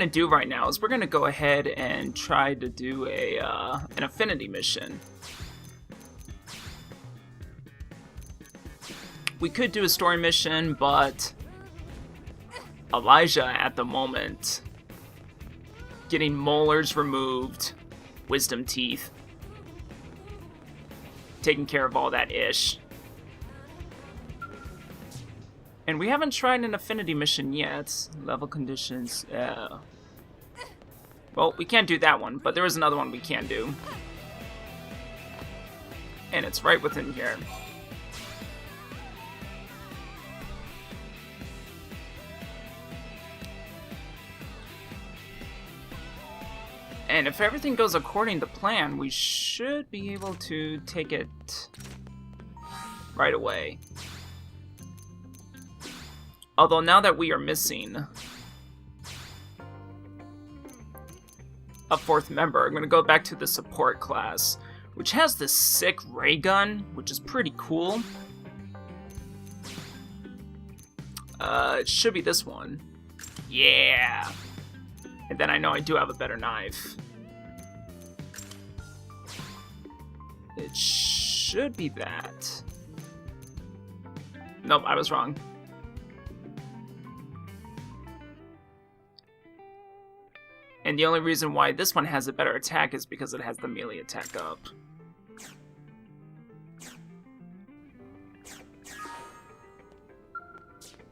to do right now is we're going to go ahead and try to do an affinity mission. We could do a story mission, but Elijah at the moment, getting molars removed, wisdom teeth, taking care of all that ish. And we haven't tried an affinity mission yet. Level conditions. Well, we can't do that one, but there is another one we can do. And it's right within here. And if everything goes according to plan, we should be able to take it right away. Although now that we are missing a fourth member, I'm going to go back to the support class, which has this sick ray gun, which is pretty cool. It should be this one. Yeah! And then I know I do have a better knife. It should be that. Nope, I was wrong. And the only reason why this one has a better attack is because it has the melee attack up.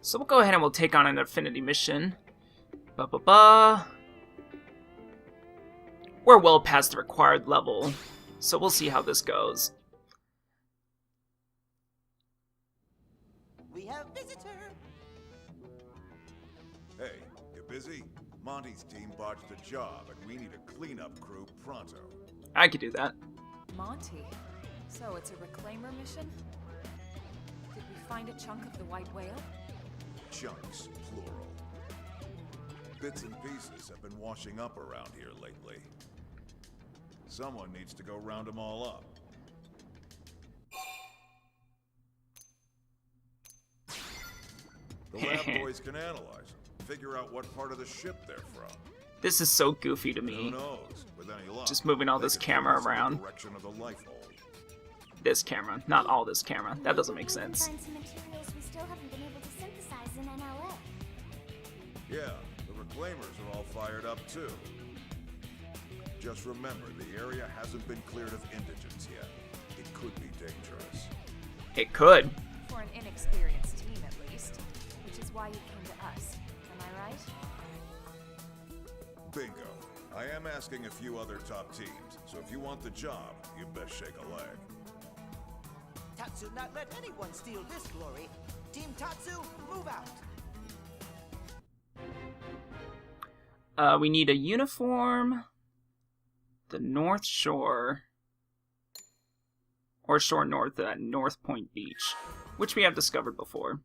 So we'll go ahead and we'll take on an affinity mission. We're well past the required level, so we'll see how this goes. We have visitor. Hey, you busy? Monty's team botched a job, and we need a cleanup crew pronto. I could do that. Monty? So it's a reclaimer mission? Did we find a chunk of the white whale? Chunks, plural. Bits and pieces have been washing up around here lately. Someone needs to go round them all up. The lab boys can analyze them, figure out what part of the ship they're from. This is so goofy to Who me. knows? With any luck, Just moving all they this could camera point us in the around. direction of the life hole. This camera, not all this camera. That doesn't make sense. Find some materials we still haven't been able to synthesize in NLA. Yeah, the reclaimers are all fired up too. Just remember, the area hasn't been cleared of indigents yet. It could be dangerous. It could. For an inexperienced team, at least. Which is why you came to us. Am I right? Bingo. I am asking a few other top teams, so if you want the job, you best shake a leg. Tatsu not let anyone steal this glory. Team Tatsu, move out. We need a uniform, the North Shore, or Shore North at North Point Beach, which we have discovered before.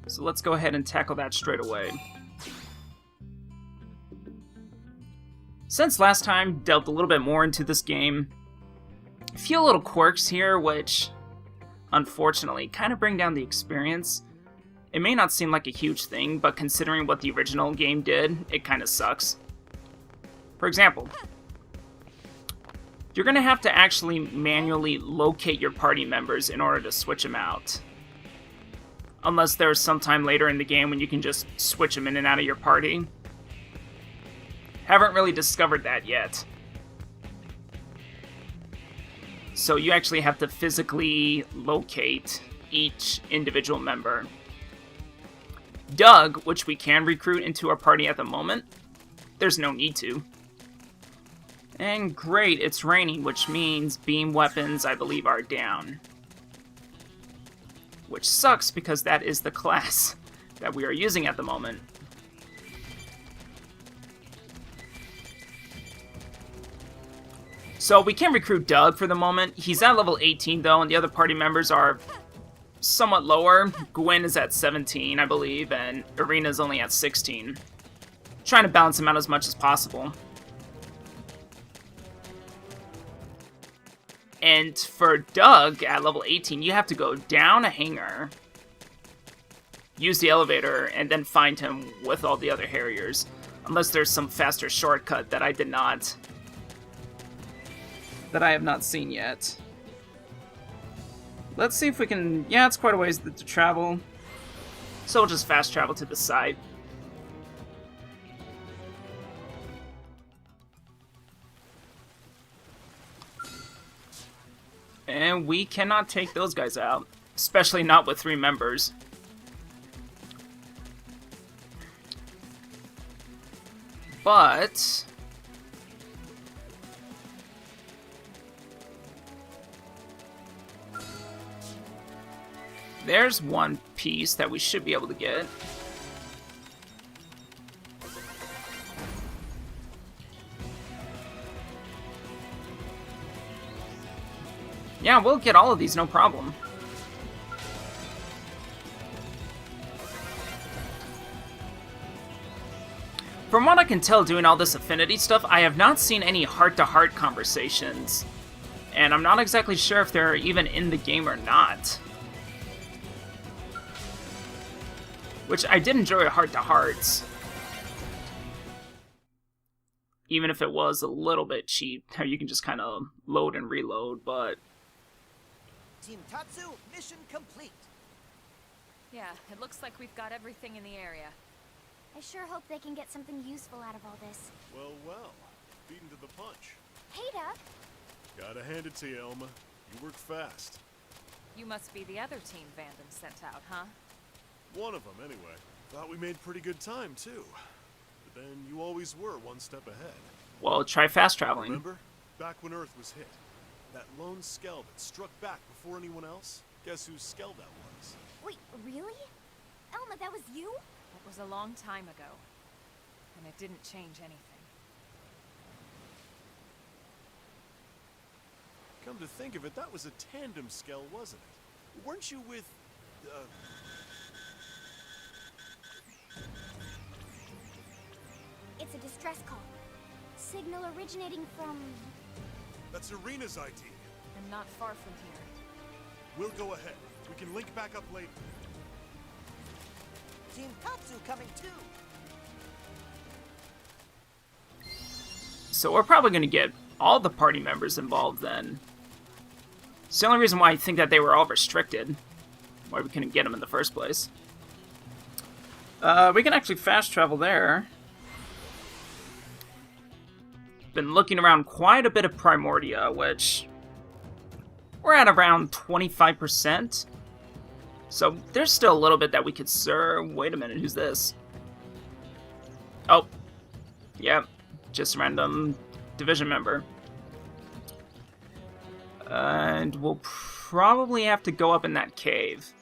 So let's go ahead and tackle that straight away. Since last time delved a little bit more into this game, a few little quirks here which, unfortunately, kind of bring down the experience. It may not seem like a huge thing, but considering what the original game did, it kind of sucks. For example, you're going to have to actually manually locate your party members in order to switch them out. Unless there's some time later in the game when you can just switch them in and out of your party. Haven't really discovered that yet. So you actually have to physically locate each individual member. Doug, which we can recruit into our party at the moment, there's no need to. And great, it's raining, which means beam weapons, I believe, are down. Which sucks because that is the class that we are using at the moment. So we can recruit Doug for the moment. He's at level 18 though, and the other party members are somewhat lower. Gwen is at 17, I believe, and Irina's only at 16. Trying to balance them out as much as possible. And for Doug, at level 18, you have to go down a hangar, use the elevator and then find him with all the other Harriers. Unless there's some faster shortcut that I have not seen yet. Let's see if we can... Yeah, it's quite a ways to travel. So we'll just fast travel to the site. And we cannot take those guys out. Especially not with 3 members. But... there's one piece that we should be able to get. Yeah, we'll get all of these, no problem. From what I can tell doing all this affinity stuff, I have not seen any heart-to-heart conversations. And I'm not exactly sure if they're even in the game or not. Which I did enjoy heart-to-hearts. Even if it was a little bit cheap, how you can just kind of load and reload, but... Team Tatsu, mission complete. Yeah, it looks like we've got everything in the area. I sure hope they can get something useful out of all this. Well, beaten to the punch. Hey, Duck. Gotta hand it to you, Elma. You work fast. You must be the other team Vanden sent out, huh? One of them, anyway. Thought we made pretty good time, too. But then you always were one step ahead. Well, try fast traveling. Remember? Back when Earth was hit. That lone Skell that struck back before anyone else? Guess whose Skell that was? Wait, really? Elma, that was you? It was a long time ago, and it didn't change anything. Come to think of it, that was a tandem Skell, wasn't it? Weren't you with... It's a distress call. Signal originating from... That's Arena's idea. And not far from here. We'll go ahead. We can link back up later. Team Tatsu coming too. So we're probably going to get all the party members involved then. It's the only reason why I think that they were all restricted. Why we couldn't get them in the first place. We can actually fast travel there. Been looking around quite a bit of Primordia, which we're at around 25%. So there's still a little bit that we could serve. Wait a minute, who's this? Oh, yeah, just a random division member. And we'll probably have to go up in that cave.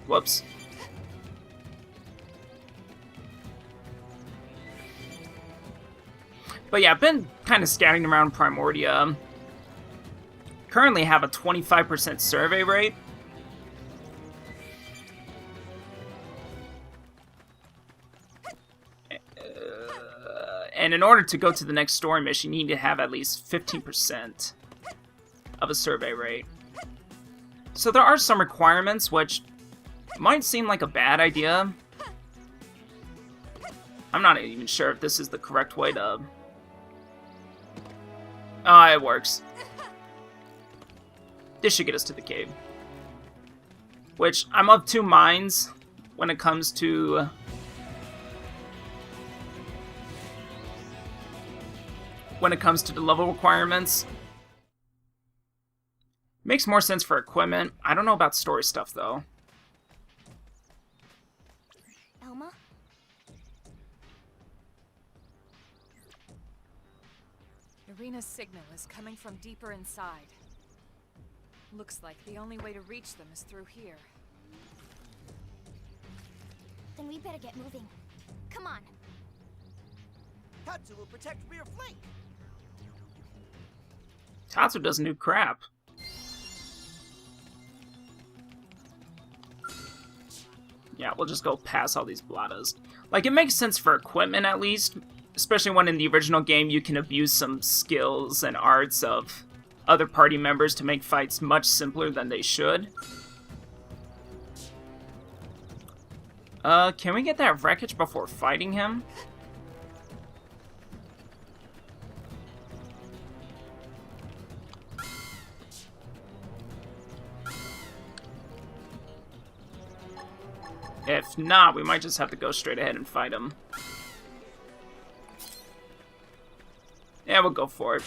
Whoops. But yeah, I've been kind of scouting around Primordia. Currently have a 25% survey rate. And in order to go to the next story mission, you need to have at least 15% of a survey rate. So there are some requirements, which might seem like a bad idea. I'm not even sure if this is the correct way to... Ah, it works. This should get us to the cave. Which, I'm of two minds when it comes to... the level requirements. Makes more sense for equipment. I don't know about story stuff, though. Elma? Arena's signal is coming from deeper inside. Looks like the only way to reach them is through here. Then we better get moving. Come on. Tatsu will protect rear flank. Tatsu doesn't do crap. Yeah, we'll just go past all these bladas. Like, it makes sense for equipment, at least. Especially when in the original game you can abuse some skills and arts of other party members to make fights much simpler than they should. Can we get that wreckage before fighting him? If not, we might just have to go straight ahead and fight him. Yeah, we'll go for it.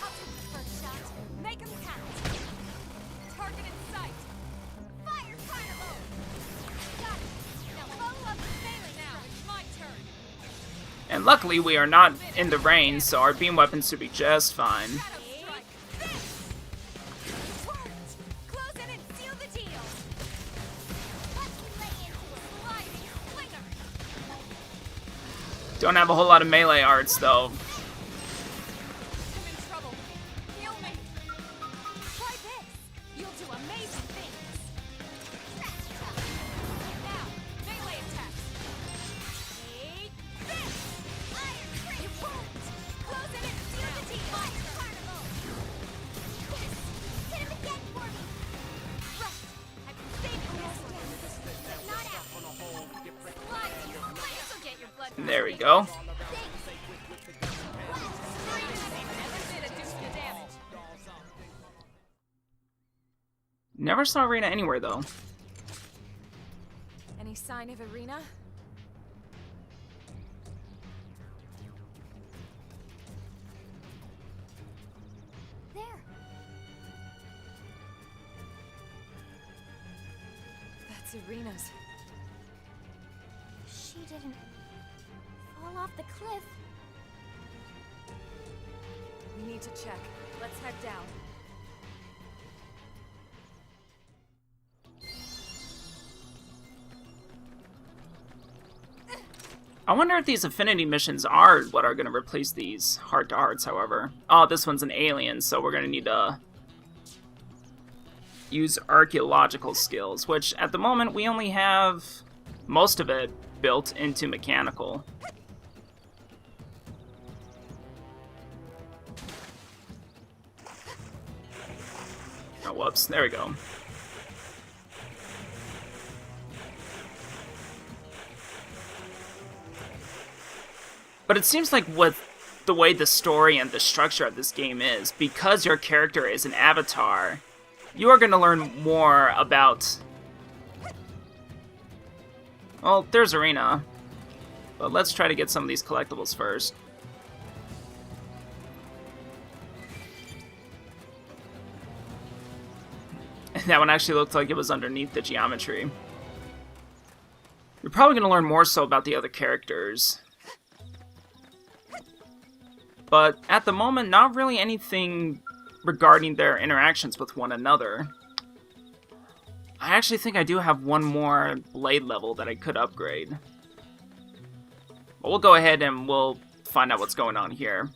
I'll take the first shot. Make 'em count. Target in sight. Fire fireball. Got it. Now follow up with melee now. It's my turn. And luckily, we are not in the rain, so our beam weapons should be just fine. Shadow strike. This. Hold. Close in and seal the deal. Let's lay into a slimy slinger. Don't have a whole lot of melee arts, though. I'm in trouble. Heal me. Try this. You'll do amazing things. Now, melee attacks. Take this. Iron Crate. You won't. Close in and seal the deal. Fire carnival. Yes. Hit him again for me. Right. I've been saving this one. Not out. Slimy. This'll get your blood. There we go. Never saw Arena anywhere, though. Any sign of Arena? There. That's Arena's. She didn't fall off the cliff. We need to check. Let's head down. I wonder if these affinity missions are what are going to replace these heart-to-hearts, however. Oh, this one's an alien, so we're going to need to use archaeological skills, which at the moment we only have most of it built into mechanical. Oh, whoops. There we go. But it seems like with the way the story and the structure of this game is, because your character is an avatar, you are going to learn more about... Well, there's Arena. But let's try to get some of these collectibles first. That one actually looked like it was underneath the geometry. You're probably going to learn more so about the other characters. But at the moment, not really anything regarding their interactions with one another. I actually think I do have one more blade level that I could upgrade. But we'll go ahead and we'll find out what's going on here.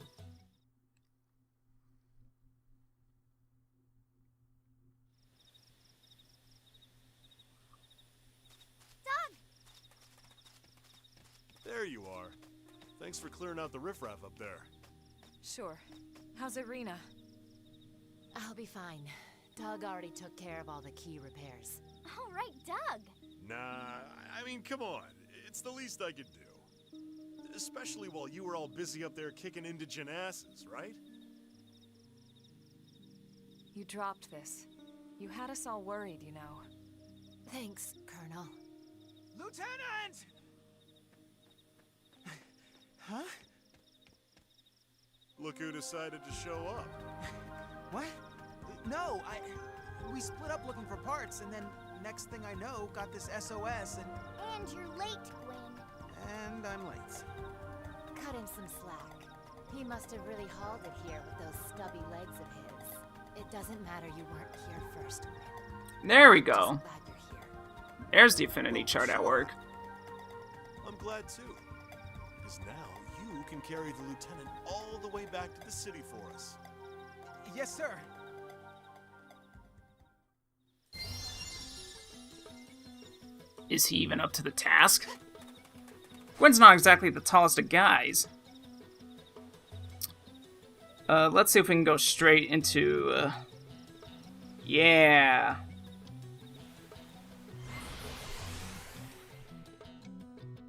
There you are. Thanks for clearing out the riffraff up there. Sure. How's Arena? I'll be fine. Doug already took care of all the key repairs. All right, Doug. Nah, I mean, come on. It's the least I could do. Especially while you were all busy up there kicking indigent asses, right? You dropped this. You had us all worried, you know. Thanks, Colonel. Lieutenant! Huh? Look who decided to show up. What? No, we split up looking for parts, and then next thing I know, got this SOS, And you're late, Gwen. and I'm late. Cut him some slack. He must have really hauled it here with those stubby legs of his. It doesn't matter you weren't here first. There we Just go. glad you're here. There's the affinity chart at work. I'm glad too. Because now you can carry the lieutenant all the way back to the city for us. Yes, sir. Is he even up to the task? Gwen's not exactly the tallest of guys. Let's see if we can go straight into... yeah.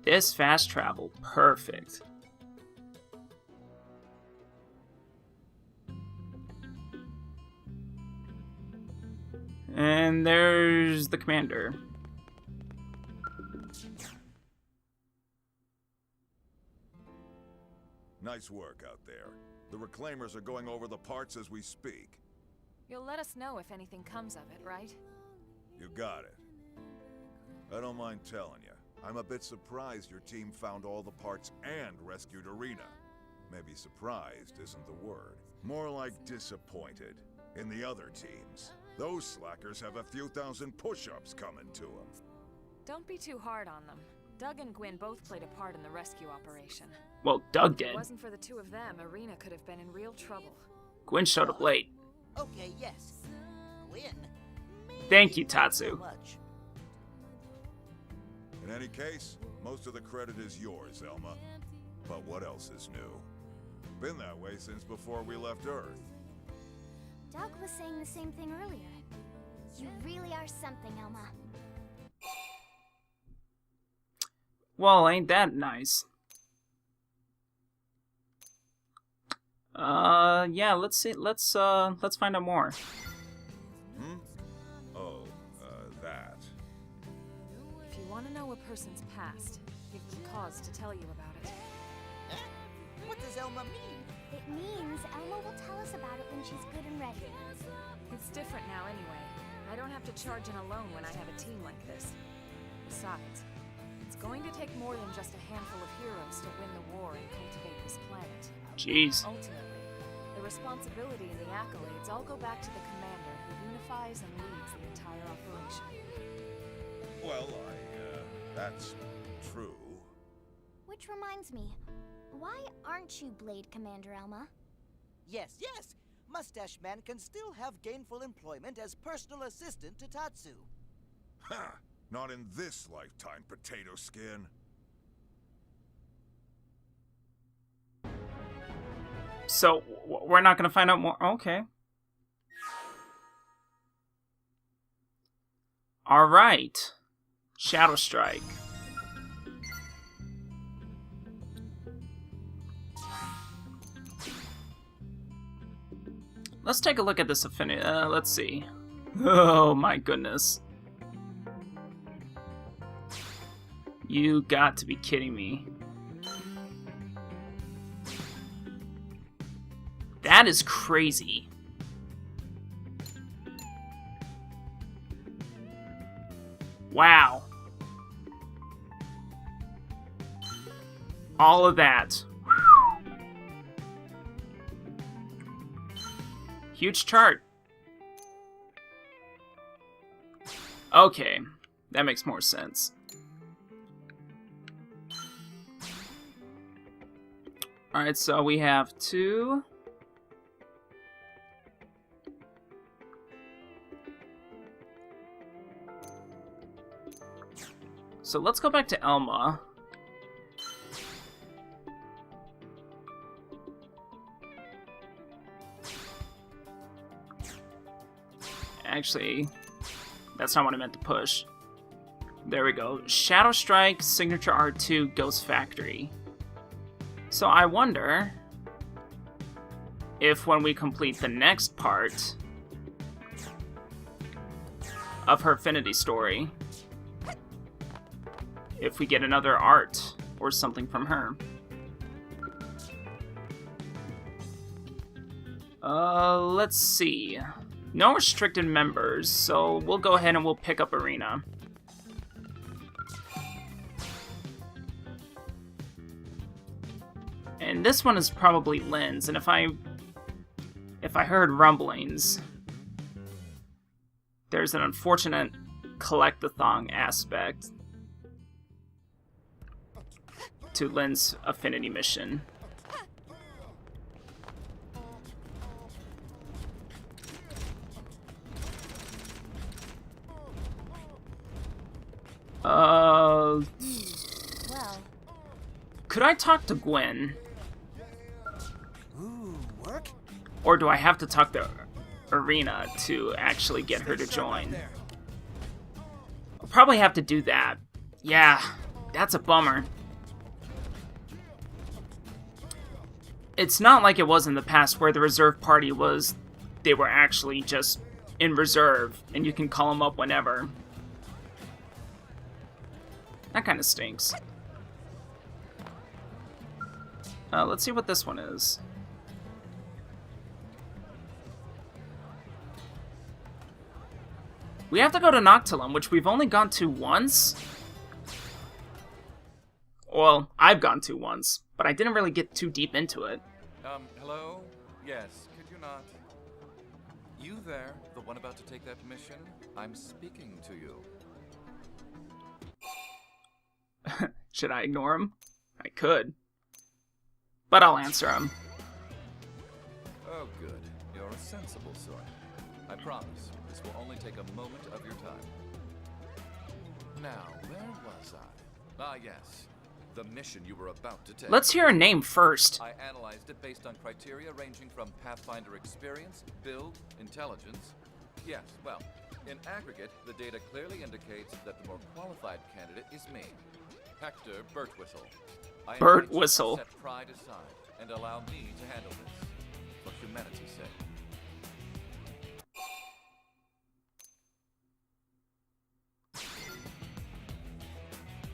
This fast travel, perfect. And there's the commander. Nice work out there. The Reclaimers are going over the parts as we speak. You'll let us know if anything comes of it, right? You got it. I don't mind telling you. I'm a bit surprised your team found all the parts and rescued Arena. Maybe surprised isn't the word. More like disappointed. In the other teams, those slackers have a few thousand push-ups coming to them. Don't be too hard on them. Doug and Gwyn both played a part in the rescue operation. Well, Doug If did. it wasn't for the two of them, Arena could have been in real trouble. Gwyn showed up late. Okay, yes. Gwyn. Thank you, So Tatsu. much. In any case, most of the credit is yours, Elma. But what else is new? Been that way since before we left Earth. Doug was saying the same thing earlier. You really are something, Elma. Well, ain't that nice? Yeah, let's see, let's find out more. Oh, that. If you want to know a person's past, give them cause to tell you about it. Huh? What does Elma mean? It means Elma will tell us about it when she's good and ready. It's different now anyway. I don't have to charge in alone when I have a team like this. Besides, it's going to take more than just a handful of heroes to win the war and cultivate this planet. Jeez. Ultimately, the responsibility and the accolades all go back to the commander who unifies and leads the entire operation. Well, that's true. Which reminds me, why aren't you Blade Commander, Elma? Yes, yes. Mustache Man can still have gainful employment as personal assistant to Tatsu. Ha! Not in this lifetime, potato skin. So, we're not gonna find out more? Okay. Alright. Shadow Strike. Let's take a look at this affinity. Let's see. Oh my goodness. You got to be kidding me. That is crazy. Wow. All of that. Huge chart. Okay, that makes more sense. Alright, so we have two. So let's go back to Elma. Actually, that's not what I meant to push. There we go. Shadow Strike, Signature R2, Ghost Factory. So I wonder if when we complete the next part of her Affinity story, if we get another art or something from her. Let's see. No restricted members, so we'll go ahead and we'll pick up Arena. And this one is probably Lynn's, and if I heard rumblings, there's an unfortunate collect-a-thong aspect to Lynn's Affinity mission. Well, Could I talk to Gwyn? Ooh, work? Or do I have to talk to Arena to actually get her to join? I'll probably have to do that. Yeah, that's a bummer. It's not like it was in the past where the reserve party was... They were actually just in reserve, and you can call them up whenever. That kind of stinks. Let's see what this one is. We have to go to Noctilum, which we've only gone to once. Well, I've gone to once, but I didn't really get too deep into it. Hello? Yes, could you not? You there, the one about to take that mission? I'm speaking to you. Should I ignore him? I could. But I'll answer him. Oh, good. You're a sensible sort. I promise, this will only take a moment of your time. Now, where was I? Ah, yes. The mission you were about to take. Let's hear a name first. I analyzed it based on criteria ranging from Pathfinder experience, build, intelligence. Yes, well, in aggregate, the data clearly indicates that the more qualified candidate is me, Hector Birtwhistle. I invite you to Birtwhistle. set pride aside and allow me to handle this, for humanity's sake.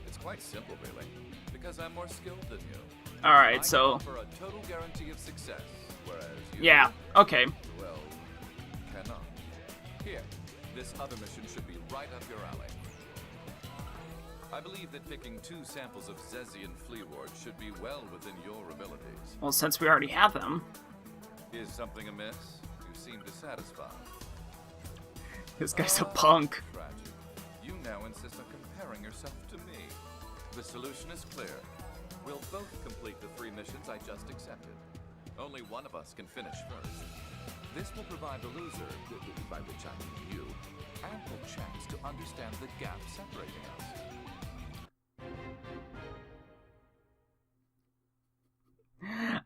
It's quite simple, really, because I'm more skilled than you. Alright, I so... offer a total guarantee of success, whereas you... Yeah, okay. Well, cannot. Here, this other mission should be right up your alley. I believe that picking 2 samples of Zezian Fleaward should be well within your abilities. Well, since we already have them. Is something amiss? You seem dissatisfied. This guy's a punk. Tragic. You now insist on comparing yourself to me. The solution is clear. We'll both complete the 3 missions I just accepted. Only one of us can finish first. This will provide the loser, by which I mean you, ample chance to understand the gap separating us.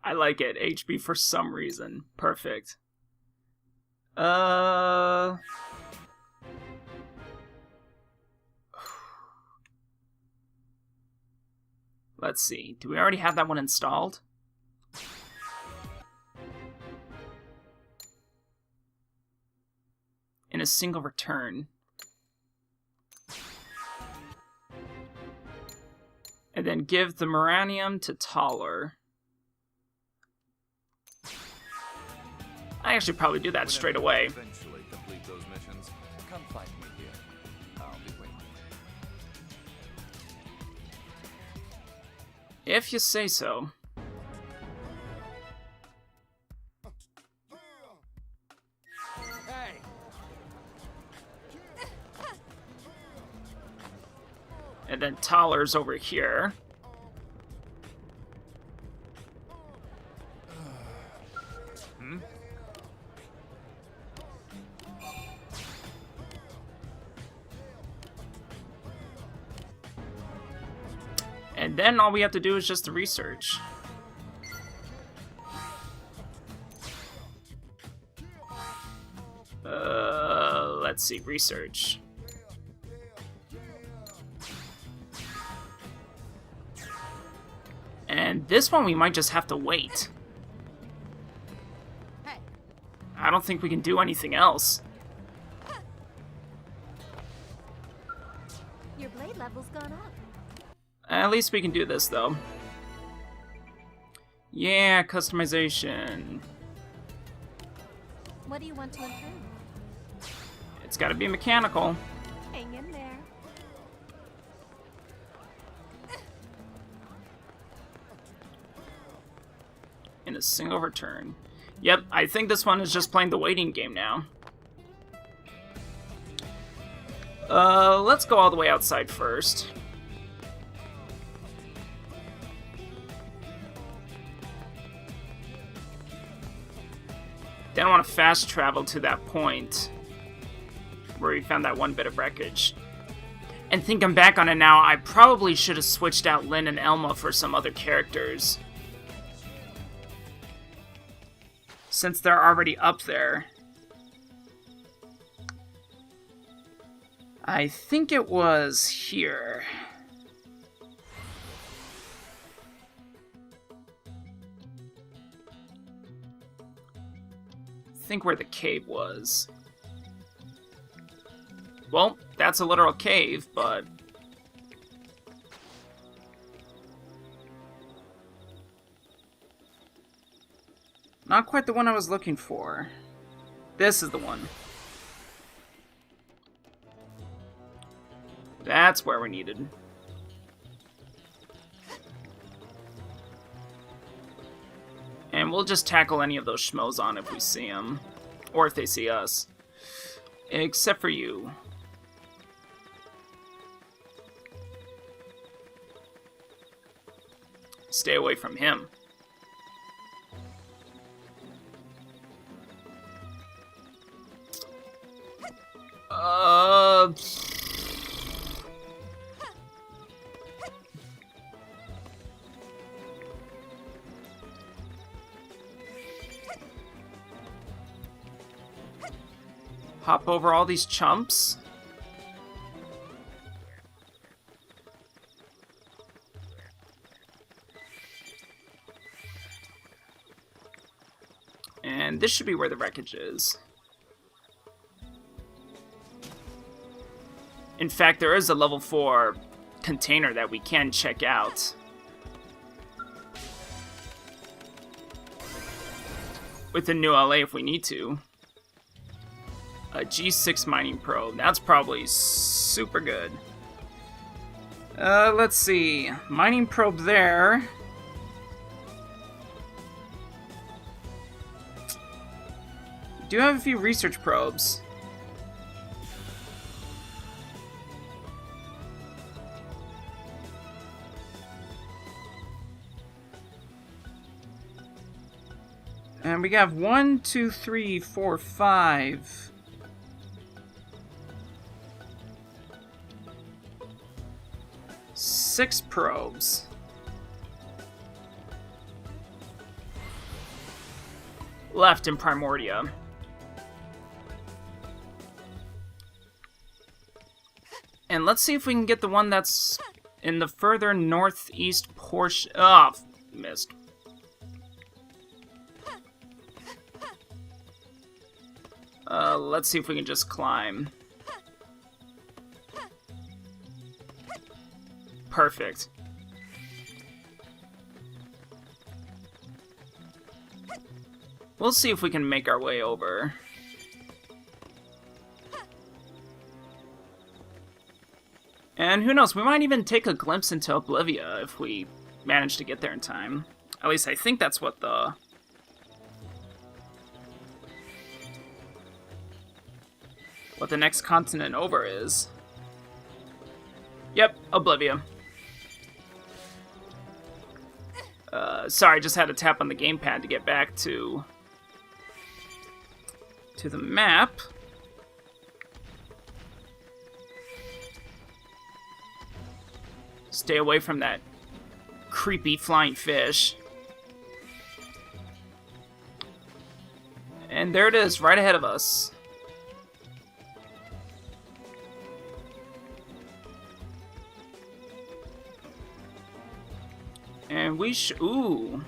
I like it. HB for some reason. Perfect. Let's see. Do we already have that one installed? In a single return. And then give the Moranium to Taller. I actually probably do that straight away. Eventually complete those missions. Come find me here. I'll be waiting. If you say so. Hey! And then Taller's over here. And then all we have to do is just the research. Let's see, research. And this one we might just have to wait. Hey. I don't think we can do anything else. Your blade level's gone up. At least we can do this, though. Yeah, customization. What do you want to improve? It's gotta be mechanical. Hang in there. In a single return. Yep, I think this one is just playing the waiting game now. Let's go all the way outside first. Then I want to fast travel to that point where we found that one bit of wreckage. And thinking back on it now, I probably should have switched out Lynn and Elma for some other characters. since they're already up there. I think it was here. I think where the cave was. Well, that's a literal cave, but... not quite the one I was looking for. This is the one. That's where we needed. And we'll just tackle any of those schmoes on if we see them. Or if they see us. Except for you. Stay away from him. Hop over all these chumps. And this should be where the wreckage is. In fact, there is a level 4 container that we can check out. With the new LA if we need to. A G6 mining probe. That's probably super good. Let's see. Mining probe there. Do have a few research probes. And we have 1, 2, 3, 4, 5. Six probes. Left in Primordia. And let's see if we can get the one that's in the further northeast portion. Oh, missed. Let's see if we can just climb. Perfect. We'll see if we can make our way over. And who knows, we might even take a glimpse into Oblivia if we manage to get there in time. At least I think that's what the next continent over is. Yep, Oblivia. Sorry, just had to tap on the gamepad to get back to the map. Stay away from that creepy flying fish. And there it is, right ahead of us. And we ooh.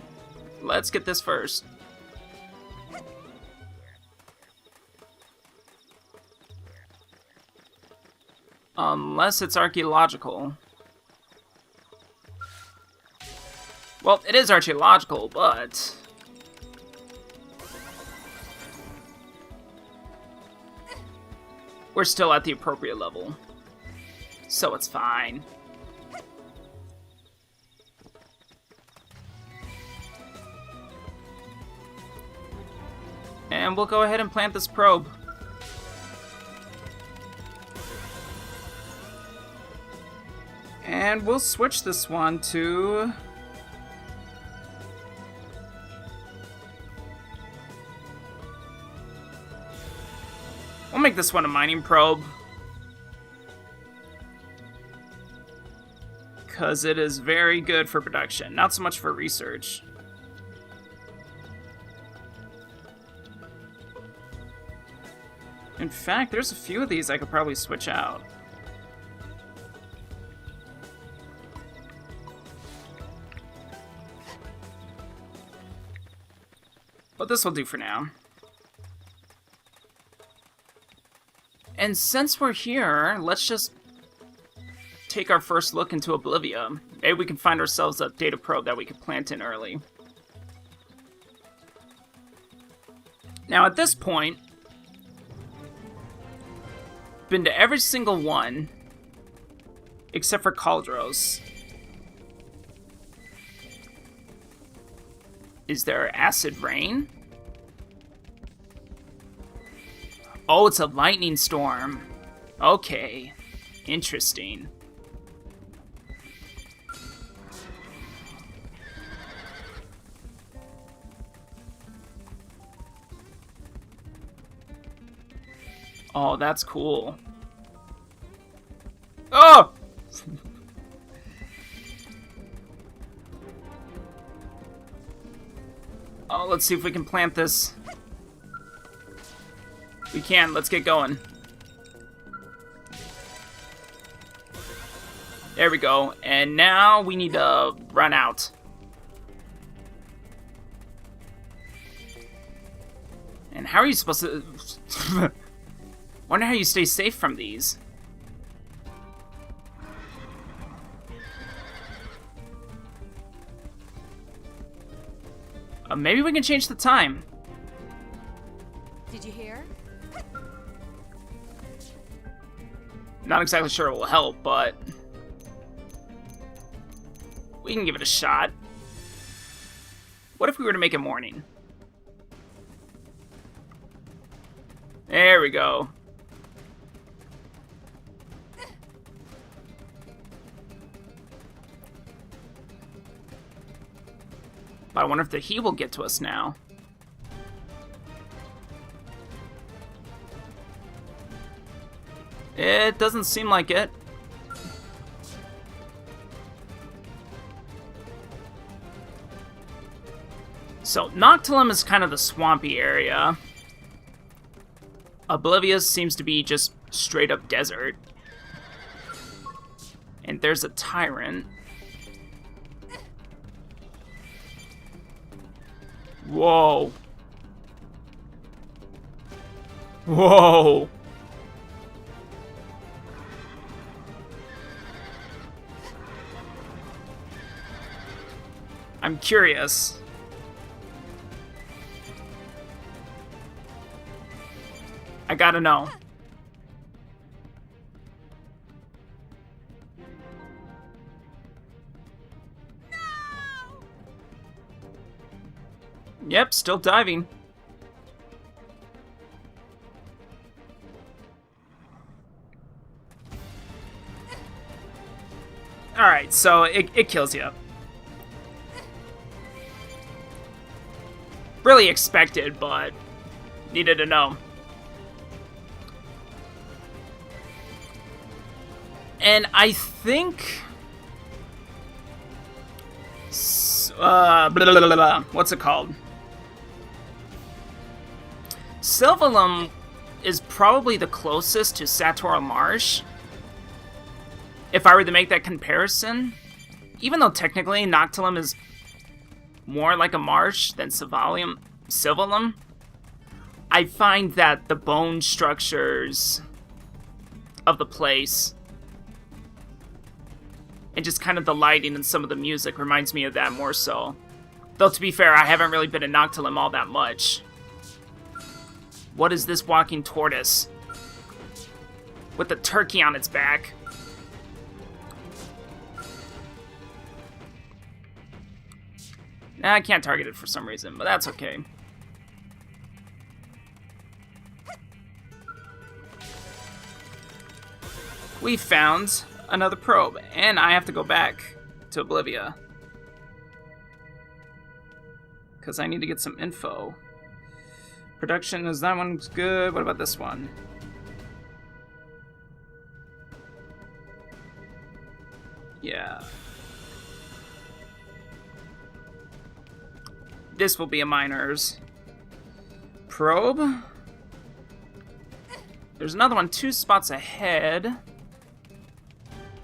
Let's get this first. Unless it's archaeological. Well, it is archaeological, but we're still at the appropriate level. So it's fine. And we'll go ahead and plant this probe. And we'll switch this one to... we'll make this one a mining probe. Because it is very good for production, not so much for research. fact, there's a few of these I could probably switch out. But this will do for now. And since we're here, let's just take our first look into Oblivia. Maybe we can find ourselves a data probe that we could plant in early. Now at this point, been to every single one except for Caldros. Is there acid rain? Oh, it's a lightning storm. Okay, interesting. Oh, that's cool. Oh! Oh, let's see if we can plant this. We can. Let's get going. There we go. And now we need to run out. And how are you supposed to... Wonder how you stay safe from these. Maybe we can change the time. Did you hear? Not exactly sure it will help, but we can give it a shot. What if we were to make it morning? There we go. But I wonder if the heat will get to us now. It doesn't seem like it. So, Noctilum is kind of the swampy area. Oblivia seems to be just straight up desert. And there's a tyrant. Whoa. Whoa. I'm curious. I gotta know. Yep, still diving. Alright, so it kills you. Really expected, but needed to know. And I think... what's it called? Sylvalum is probably the closest to Satoral Marsh. If I were to make that comparison. Even though technically Noctilum is more like a marsh than Sylvalum, I find that the bone structures of the place and just kind of the lighting and some of the music reminds me of that more so. Though to be fair, I haven't really been in Noctilum all that much. What is this walking tortoise? With the turkey on its back. Nah, I can't target it for some reason, but that's okay. We found another probe, and I have to go back to Oblivia. Because I need to get some info. Production, is that one's good? What about this one? Yeah. This will be a miner's probe. There's another one 2 spots ahead.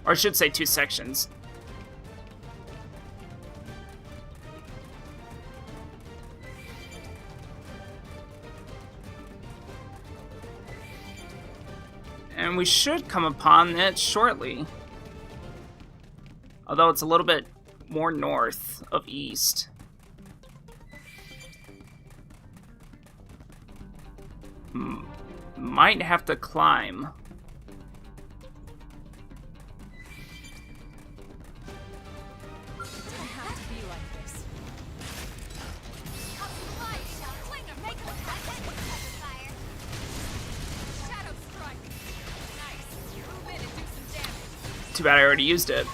Or I should say 2 sections. And we should come upon it shortly. Although it's a little bit more north of east. Might have to climb. Doesn't have to be like this. Shadow strike. Nice. Move in and do some damage. Too bad I already used it.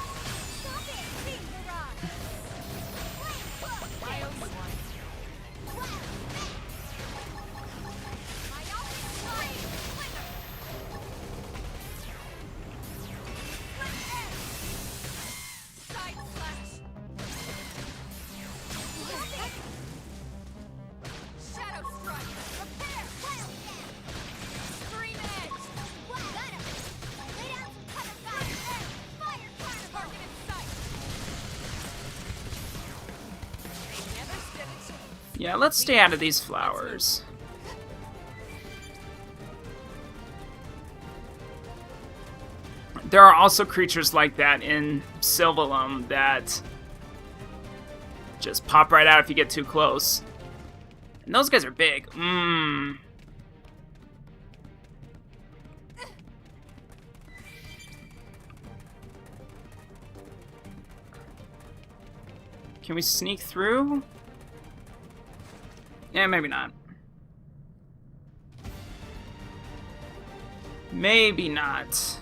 Side slash. Shadow strike. Repair. Scream edge. Target in sight. They never stood a chance. Yeah, let's stay out of these flowers. There are also creatures like that in Sylvalum that just pop right out if you get too close. And those guys are big. Can we sneak through? Yeah, maybe not. Maybe not.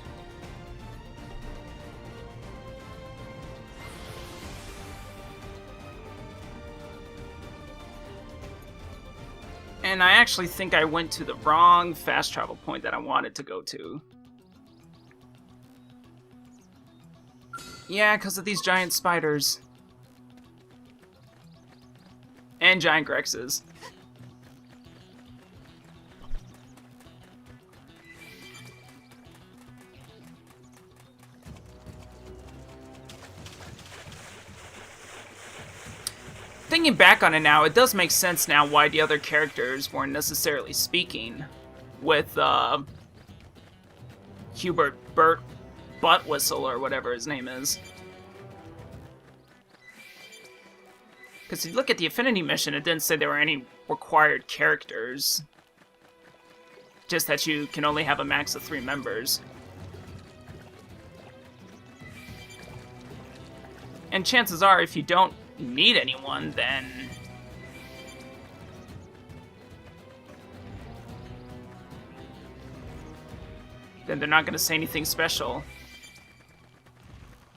And I actually think I went to the wrong fast travel point that I wanted to go to. Yeah, because of these giant spiders. And giant Grexes. Thinking back on it now, it does make sense now why the other characters weren't necessarily speaking with Hubert Burt Buttwhistle or whatever his name is. Because if you look at the Affinity mission, it didn't say there were any required characters. Just that you can only have a max of 3 members. And chances are, if you don't need anyone, then they're not going to say anything special.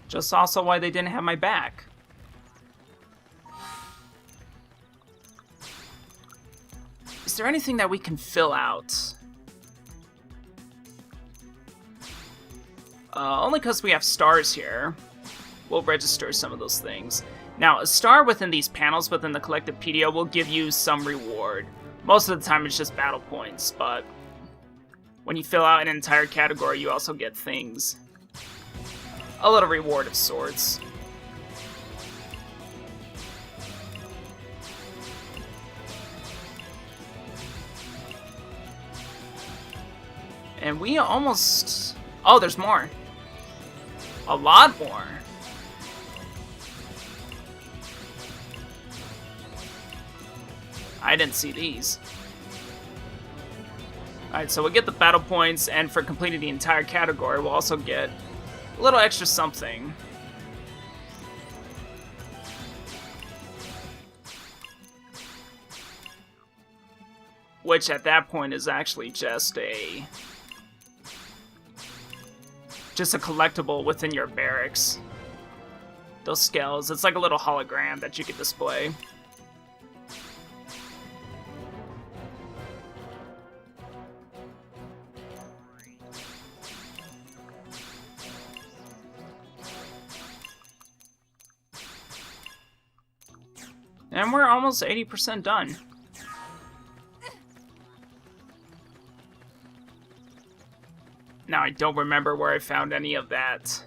Just also why they didn't have my back. Is there anything that we can fill out? Only because we have stars here. We'll register some of those things. Now, a star within these panels within the Collectivepedia will give you some reward. Most of the time it's just battle points, but when you fill out an entire category, you also get things. A little reward of sorts. And we almost... Oh, there's more. A lot more. I didn't see these. Alright, so we'll get the battle points, and for completing the entire category, we'll also get a little extra something. Which at that point is actually just a collectible within your barracks. Those skulls, it's like a little hologram that you could display. And we're almost 80% done. don't remember where I found any of that.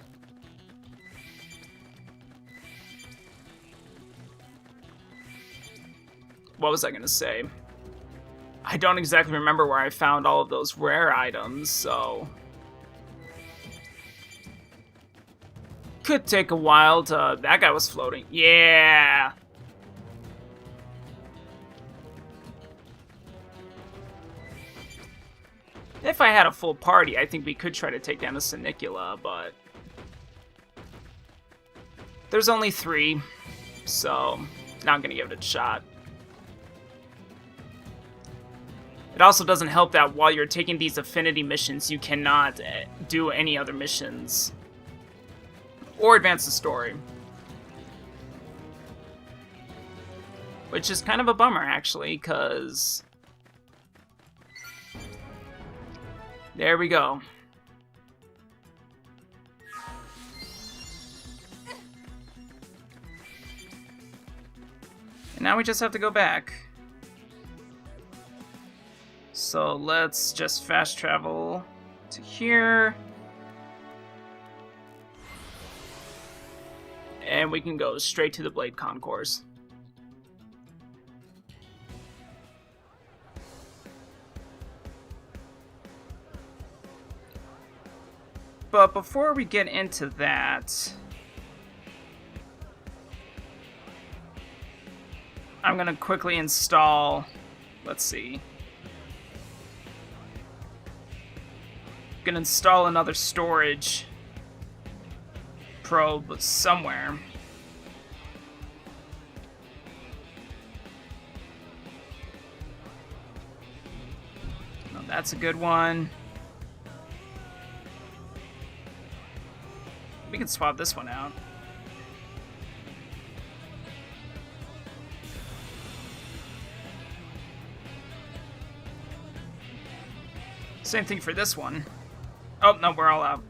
What was I gonna say? I don't exactly remember where I found all of those rare items, so... Could take a while to... That guy was floating. Yeah! If I had a full party, I think we could try to take down a Senicula, but... There's only 3, so... Not gonna give it a shot. It also doesn't help that while you're taking these affinity missions, you cannot do any other missions. Or advance the story. Which is kind of a bummer, actually, because... There we go. And now we just have to go back. So let's just fast travel to here. And we can go straight to the Blade Concourse. But before we get into that, I'm gonna quickly install, let's see. Gonna install another storage probe somewhere. Oh, that's a good one. We can swap this one out. Same thing for this one. Oh, no, we're all out.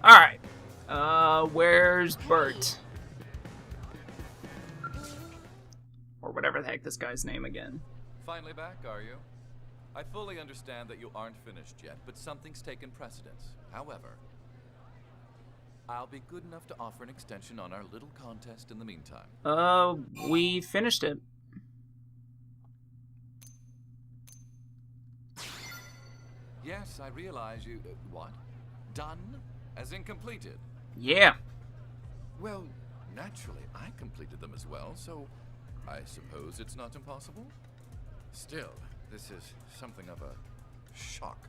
Alright. Where's Bert? Or whatever the heck this guy's name again. Finally back, are you? I fully understand that you aren't finished yet, but something's taken precedence. However, I'll be good enough to offer an extension on our little contest in the meantime. We finished it. Yes, I realize you... what? Done? As in completed? Yeah. Well, naturally, I completed them as well, so I suppose it's not impossible? Still, this is something of a shock.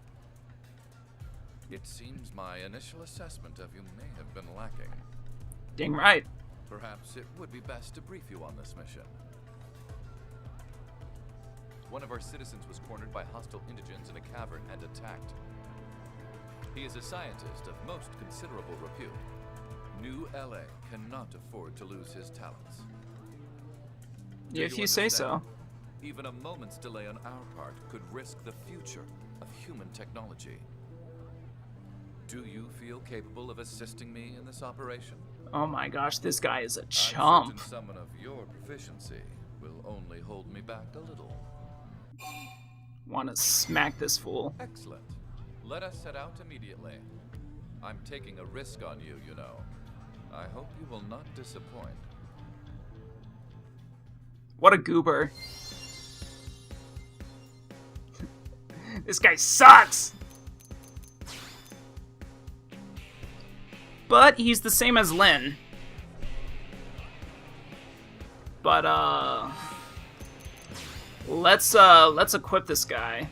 It seems my initial assessment of you may have been lacking. Dang right. Perhaps it would be best to brief you on this mission. One of our citizens was cornered by hostile indigents in a cavern and attacked. He is a scientist of most considerable repute. New LA cannot afford to lose his talents. If you say so. Even a moment's delay on our part could risk the future of human technology. Do you feel capable of assisting me in this operation? Oh my gosh, this guy is a chump. I'm certain someone of your proficiency will only hold me back a little. Want to smack this fool. Excellent. Let us set out immediately. I'm taking a risk on you, you know. I hope you will not disappoint. What a goober. This guy sucks! But he's the same as Lynn. But, let's equip this guy.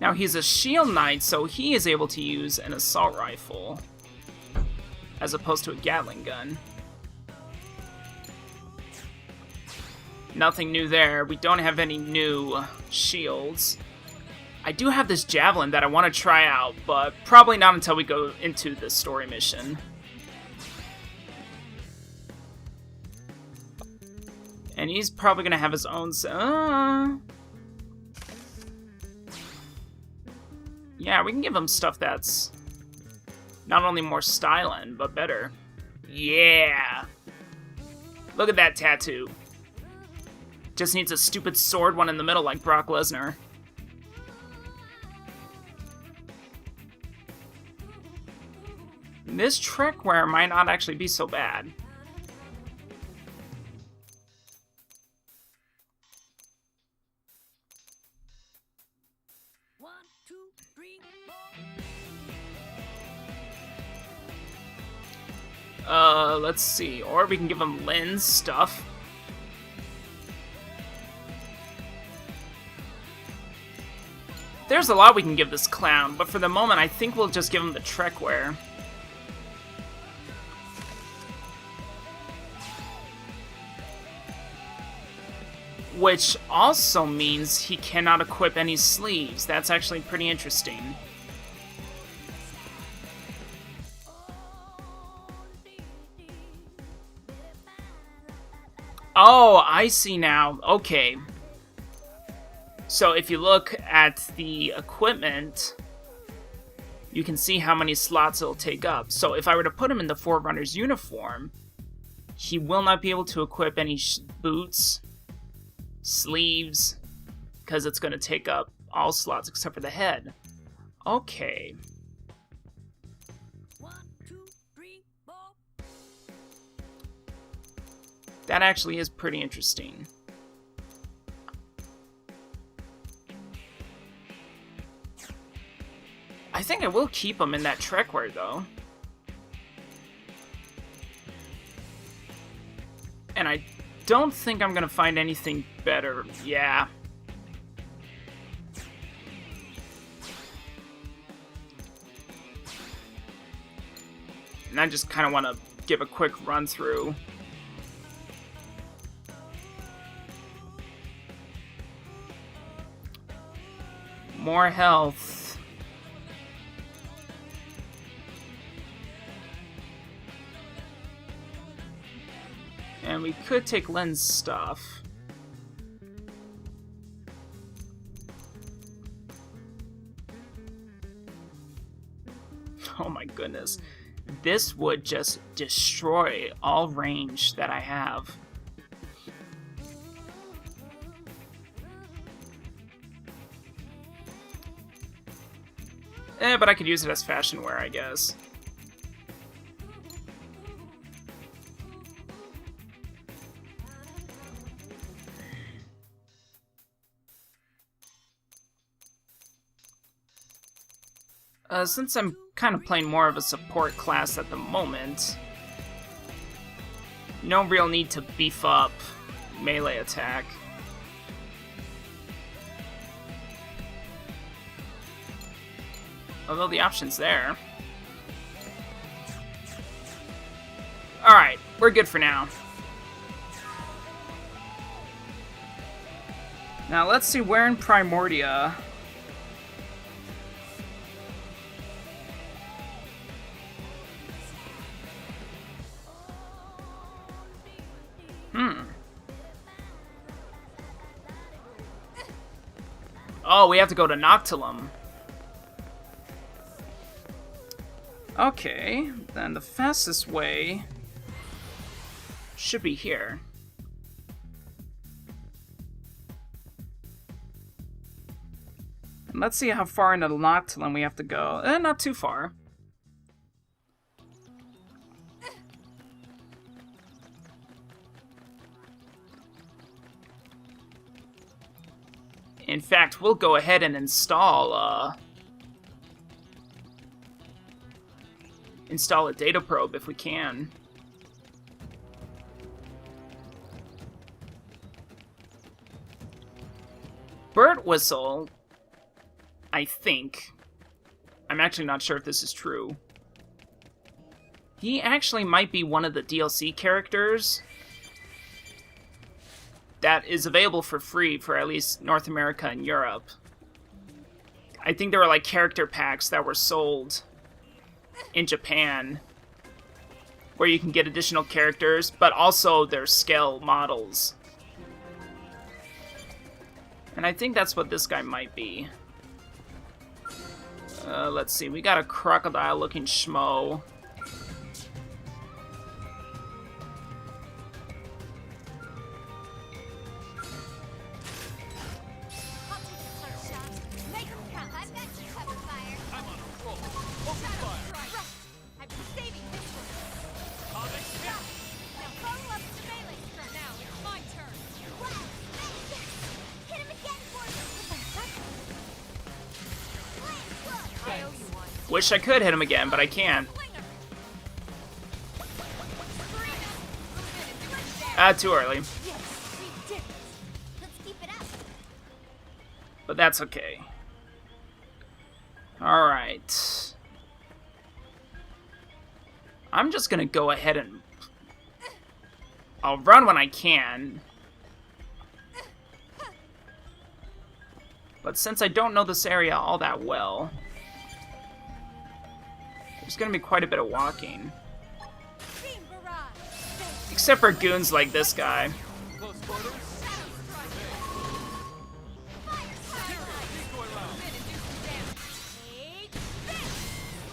Now he's a shield knight, so he is able to use an assault rifle as opposed to a Gatling gun. Nothing new there. We don't have any new shields. I do have this javelin that I want to try out, but probably not until we go into the story mission. And he's probably going to have his own... Yeah, we can give him stuff that's not only more styling, but better. Yeah! Look at that tattoo. Just needs a stupid sword one in the middle like Brock Lesnar. This trick wear might not actually be so bad. Let's see. Or we can give him lens stuff. There's a lot we can give this clown, but for the moment I think we'll just give him the trek wear. Which also means he cannot equip any sleeves. That's actually pretty interesting. Oh, I see now. Okay. So if you look at the equipment, you can see how many slots it'll take up. So if I were to put him in the Forerunner's uniform, he will not be able to equip any boots, sleeves, because it's going to take up all slots except for the head. Okay. 1, 2, 3, 4. That actually is pretty interesting. I think I will keep him in that trek wear, though. And I don't think I'm gonna find anything better. Yeah. And I just kind of want to give a quick run through. More health. And we could take lens stuff. Oh my goodness. This would just destroy all range that I have. But I could use it as fashion wear, I guess. Since I'm kind of playing more of a support class at the moment, no real need to beef up melee attack. Although the option's there. Alright, we're good for now. Now let's see where in Primordia. Oh, we have to go to Noctilum. Okay, then the fastest way should be here. And let's see how far into Noctilum we have to go. Not too far. In fact, we'll go ahead and install a data probe if we can. Bird Whistle, I think. I'm actually not sure if this is true. He actually might be one of the DLC characters that is available for free for at least North America and Europe. I think there were like character packs that were sold in Japan where you can get additional characters, but also their scale models. And I think that's what this guy might be. Let's see, we got a crocodile-looking schmo. I'll take the first shot. Make 'em count. I've got you covered, fire. I'm on a roll. Open fire. Right. I've been saving this one. I'll make you count. Now follow up the melee strike. Now it's my turn. Wow. Yes. Hit him again for me. I owe you one. Wish I could hit him again, but I can't. Too early. Yes, we did it. Let's keep it up. But that's okay. Alright. I'm just gonna go ahead and... I'll run when I can. But since I don't know this area all that well, there's gonna be quite a bit of walking. Beam barrage. Except for goons like this guy. Close quarters. Fire spotlight. Decoy round. Spin and do some damage. Take this.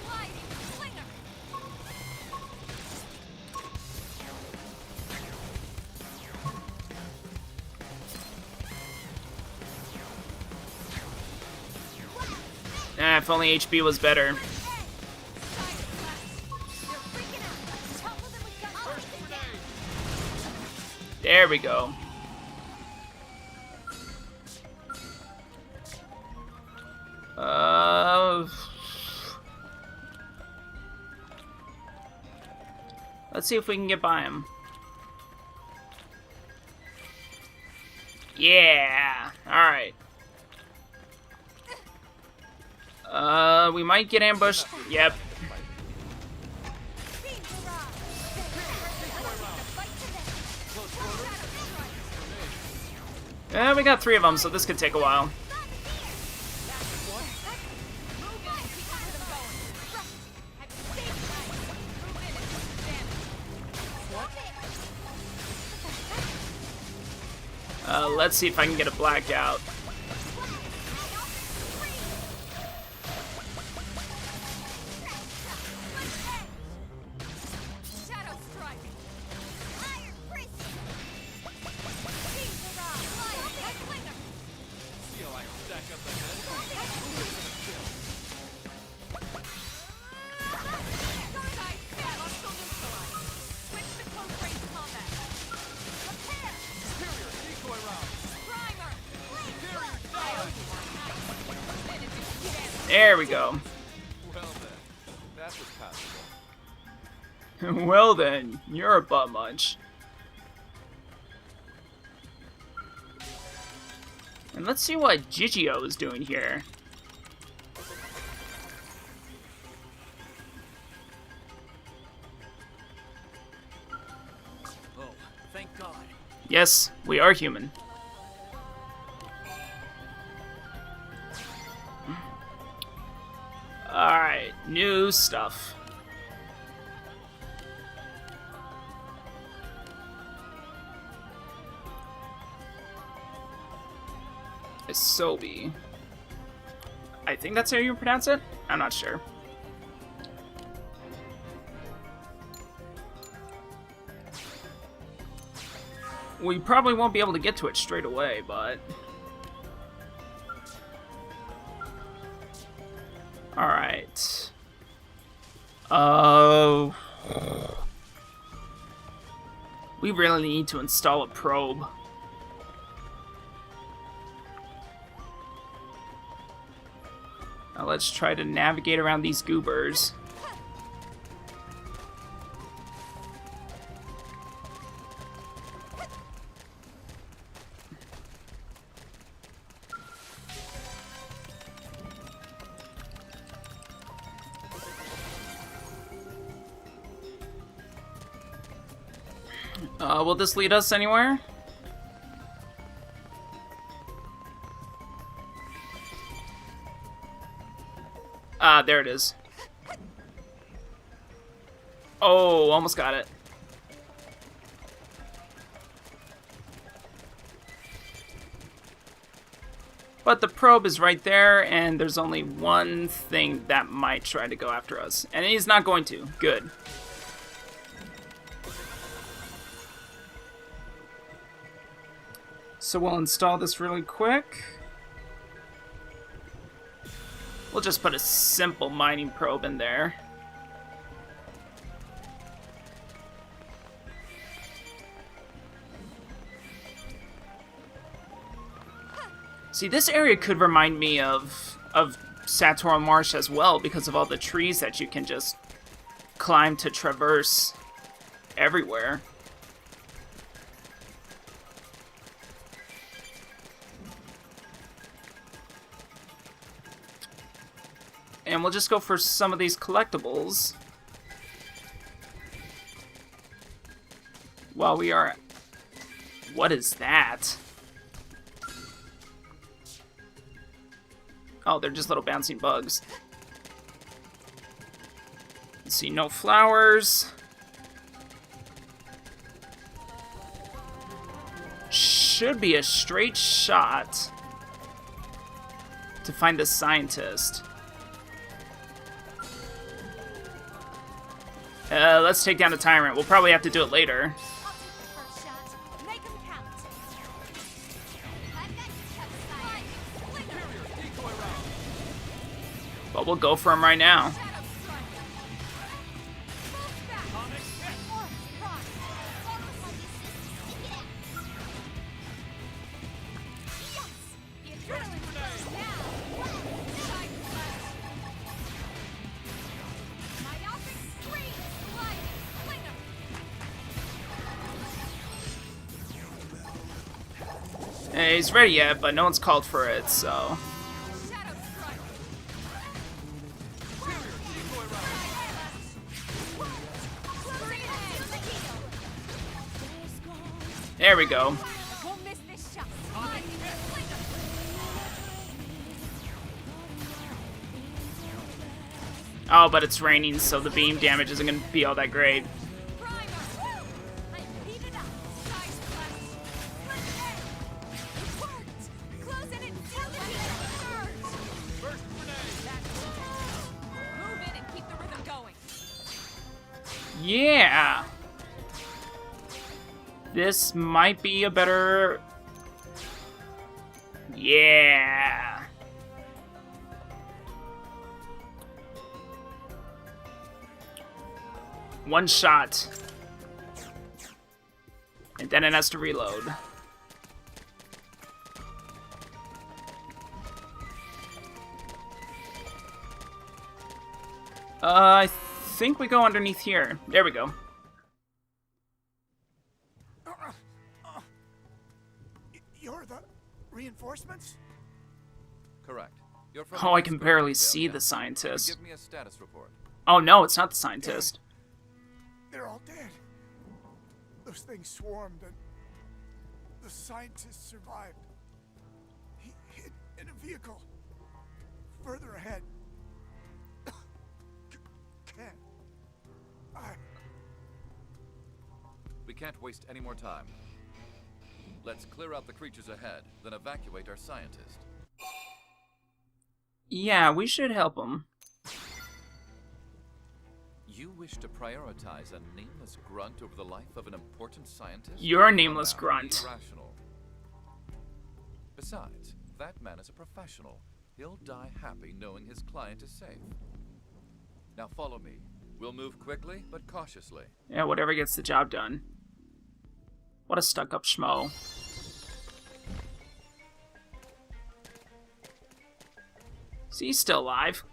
Sliding slinger. If only HP was better. They're freaking out. Topple them with guns. First grenade. There we go. Let's see if we can get by him. Yeah. All right. We might get ambushed. Yep. Beam barrage. Fight to them. We got 3 of them, so this could take a while. Let's see if I can get a blackout. Shadow strike. Iron fist. Beam barrage. Sliding slinger. See how I stack up the head? Side stab. Hostile neutralized. Switch to close range combat. Prepare. Superior decoy round. Primer. Superior die. There we go. Well then, that was passable. Well then, you're a butt munch. And let's see what Gigio is doing here. Oh, thank God. Yes, we are human. Alright, new stuff. Isobi. I think that's how you pronounce it? I'm not sure. We probably won't be able to get to it straight away, but... Alright. Oh. We really need to install a probe. Now let's try to navigate around these goobers. Will this lead us anywhere? Ah, there it is. Oh, almost got it. But the probe is right there, and there's only one thing that might try to go after us. And he's not going to. Good. So we'll install this really quick. We'll just put a simple mining probe in there. See, this area could remind me of Satorn Marsh as well, because of all the trees that you can just climb to traverse everywhere. And we'll just go for some of these collectibles while we are... What is that? Oh, they're just little bouncing bugs. Let's see, no flowers. Should be a straight shot to find the scientist. Let's take down the tyrant. We'll probably have to do it later. I'll take the first shot. Make 'em count. I've got you covered. But we'll go for him right now. He's ready yet, but no one's called for it, so... There we go. Oh, but it's raining, so the beam damage isn't going to be all that great. Yeah! This might be a better... Yeah! One shot. And then it has to reload. I think we go underneath here. There we go. You're the reinforcements? Correct. You're from Oh, I can barely Australia, see yeah? the scientist. Give me a status report. Oh no, it's not the scientist. They're all dead. Those things swarmed and the scientist survived. He hid in a vehicle further ahead. Can't. We can't waste any more time. Let's clear out the creatures ahead, then evacuate our scientist. Yeah, we should help him. You wish to prioritize a nameless grunt over the life of an important scientist? You're a nameless Now, grunt. irrational. Besides, that man is a professional. He'll die happy knowing his client is safe. Now follow me. We'll move quickly, but cautiously. Yeah, whatever gets the job done. What a stuck-up schmo. See, he's still alive.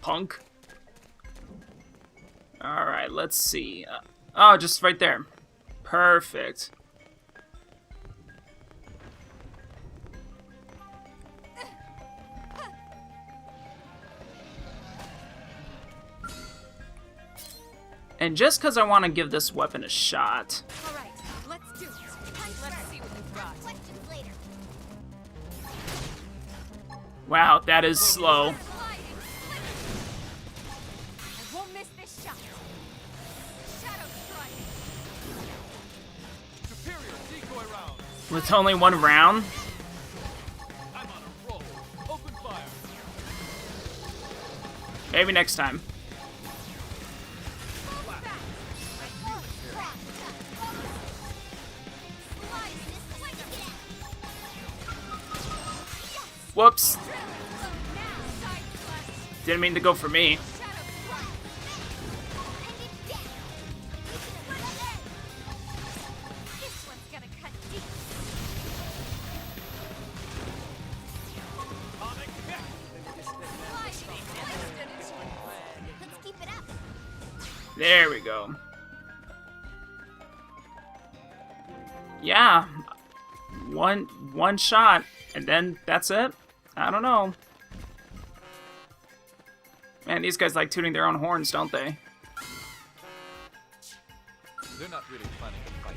Punk. Alright, let's see. Oh, just right there. Perfect. And just because I want to give this weapon a shot. All right, let's do it. Let's see what we've got. Questions later. Wow, that is slow. I won't miss this shot. Shadow strike. Superior decoy round. With only one round? Maybe next time. Whoops. Didn't mean to go for me. There we go. Yeah. One shot, and then that's it? I don't know. Man, these guys like tooting their own horns, don't they? They're not really planning to fight.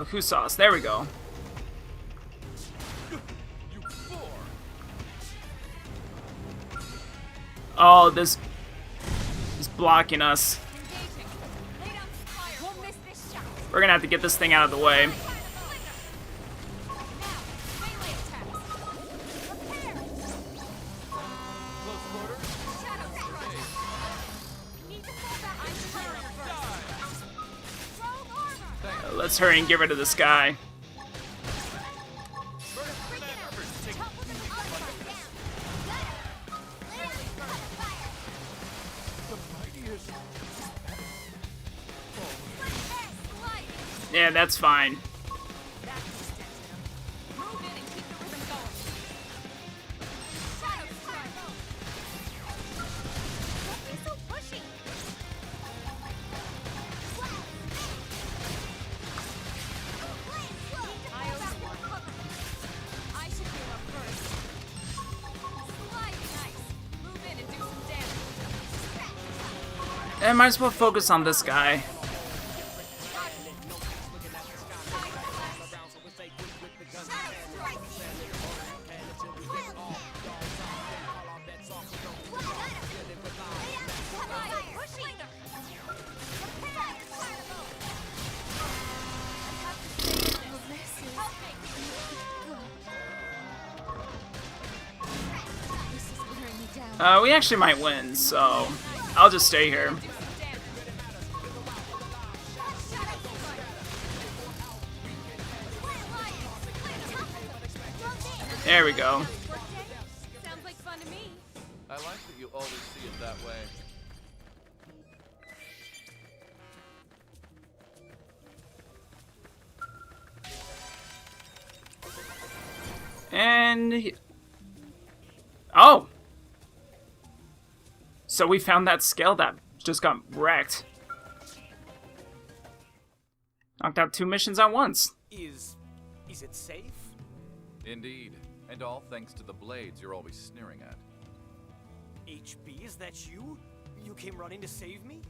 Husos. There we go. Oh, this is blocking us. We're gonna have to get this thing out of the way. Let's hurry and get rid of this guy. Yeah, that's fine. I might as well focus on this guy. We actually might win, so I'll just stay here. There we go. Sounds like fun to me. I like that you always see it that way. And... oh! So we found that scale that just got wrecked. Knocked out 2 missions at once. Is it safe? Indeed. And all thanks to the blades you're always sneering at. HB, is that you? You came running to save me?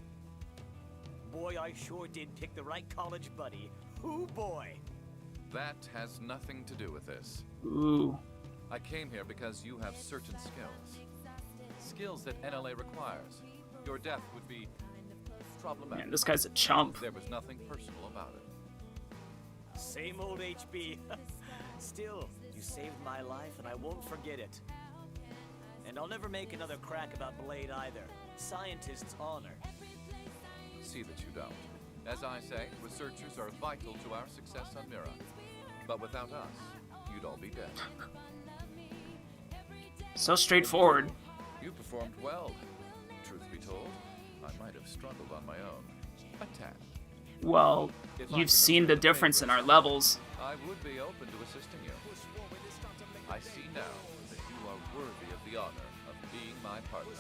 Boy, I sure did pick the right college buddy. Ooh, boy. That has nothing to do with this. Ooh. I came here because you have certain skills. Skills that NLA requires. Your death would be problematic. Man, this guy's a chump. There was nothing personal about it. Same old HB. Still, you saved my life and I won't forget it. And I'll never make another crack about Blade either. Scientist's honor. See that you don't. As I say, researchers are vital to our success on Mira. But without us, you'd all be dead. So straightforward. You performed well. Truth be told, I might have struggled on my own. A tad. Well, you've seen the difference in our levels. I would be open to assisting you. I see now that you are worthy of the honor of being my partner.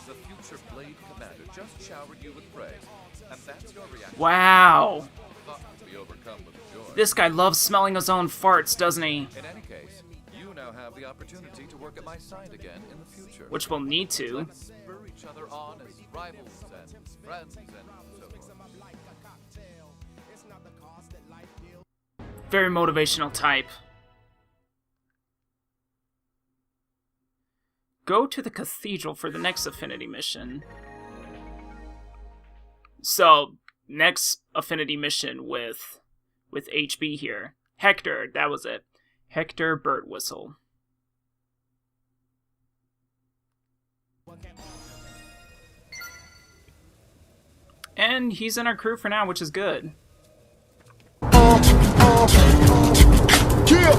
The future Blade Commander just showered you with praise, and that's your reaction. Wow. Thought you'd be overcome with joy. This guy loves smelling his own farts, doesn't he? In any case, you now have the opportunity to work at my side again in the future. Which we'll need to. Let's spur each other on as rivals and friends and so forth. Very motivational type. Go to the cathedral for the next affinity mission. So, next affinity mission with HB here. Hector, that was it. Hector Bird Whistle. And he's in our crew for now, which is good. Yeah.